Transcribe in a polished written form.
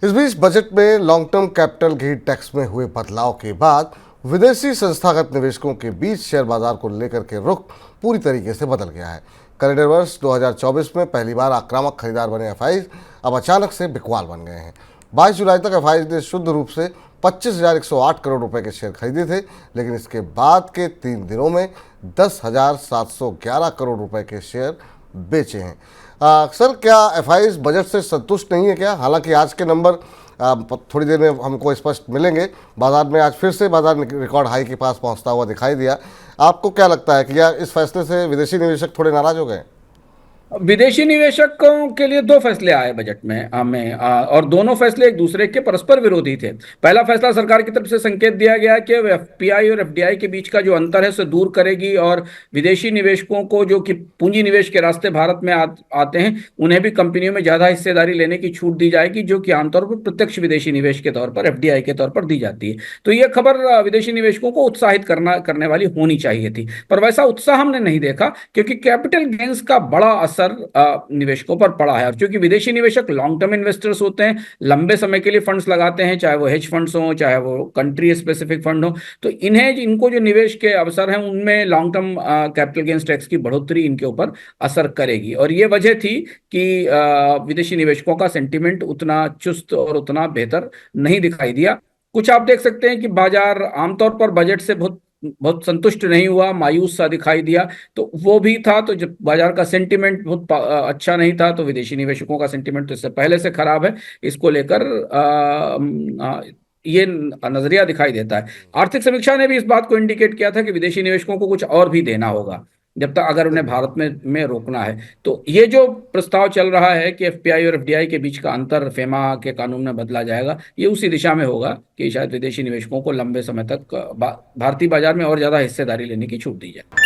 इस बीच बजट में long term capital gain tax में हुए बदलाव के बाद विदेशी संस्थागत निवेशकों के बीच शेयर बाजार को लेकर के रुख पूरी तरीके से बदल गया है। कैलेंडर वर्ष 2024 में पहली बार आक्रामक खरीदार बने एफआईज अब अचानक से बिकवाल बन गए हैं। 22 जुलाई तक एफआईज ने शुद्ध रूप से 25,108 करोड़ रुपए के शेयर खरीदे थे, लेकिन इसके बाद के 3 दिनों में 10,711 करोड़ रुपए के शेयर बेचे हैं। सर, क्या एफआईज बजट से संतुष्ट नहीं है क्या? हालांकि आज के नंबर थोड़ी देर में हमको स्पष्ट मिलेंगे। बाजार में आज फिर से बाजार रिकॉर्ड हाई के पास पहुंचता हुआ दिखाई दिया। आपको क्या लगता है कि या इस फैसले से विदेशी निवेशक थोड़े नाराज हो गए? विदेशी निवेशकों के लिए दो फैसले आए बजट में और दोनों फैसले एक दूसरे के परस्पर विरोधी थे। पहला फैसला सरकार की तरफ से संकेत दिया गया कि एफपीआई और एफडीआई के बीच का जो अंतर है उसे दूर करेगी और विदेशी निवेशकों को जो कि पूंजी निवेश के रास्ते भारत में आते हैं उन्हें भी कंपनियों में ज्यादा हिस्सेदारी लेने की छूट दी जाएगी, जो कि आमतौर पर प्रत्यक्ष विदेशी निवेश के तौर पर एफडीआई के तौर पर दी जाती है। तो यह खबर विदेशी निवेशकों को उत्साहित करने वाली होनी चाहिए थी, पर वैसा उत्साह हमने नहीं देखा क्योंकि कैपिटल गेन्स का बड़ा असर निवेशकों पर पड़ा है। और क्योंकि विदेशी निवेशक लॉन्ग टर्म इन्वेस्टर्स होते हैं, लंबे समय के लिए फंड्स लगाते हैं, चाहे वो हेज फंड्स हो चाहे वो कंट्री स्पेसिफिक फंड हो, तो इनको जो निवेश के अवसर हैं उनमें long term capital gains tax की बढ़ोतरी इनके ऊपर असर करेगी। और ये वजह थी कि विदेशी निवेशकों का सेंटिमेंट उतना चुस्त और उतना बेहतर नहीं दिखाई दिया। कुछ आप देख सकते हैं कि बाजार आमतौर पर बजट से बहुत बहुत संतुष्ट नहीं हुआ, मायूस सा दिखाई दिया। तो वो भी था, तो जब बाजार का सेंटिमेंट बहुत अच्छा नहीं था तो विदेशी निवेशकों का सेंटिमेंट तो इससे पहले से खराब है। इसको लेकर ये नजरिया दिखाई देता है। आर्थिक समीक्षा ने भी इस बात को इंडिकेट किया था कि विदेशी निवेशकों को कुछ और भी देना होगा जब तक अगर उन्हें भारत में रोकना है। तो ये जो प्रस्ताव चल रहा है कि एफपीआई और एफडीआई के बीच का अंतर फेमा के कानून में बदला जाएगा, ये उसी दिशा में होगा कि शायद विदेशी निवेशकों को लंबे समय तक भारतीय बाजार में और ज्यादा हिस्सेदारी लेने की छूट दी जाए।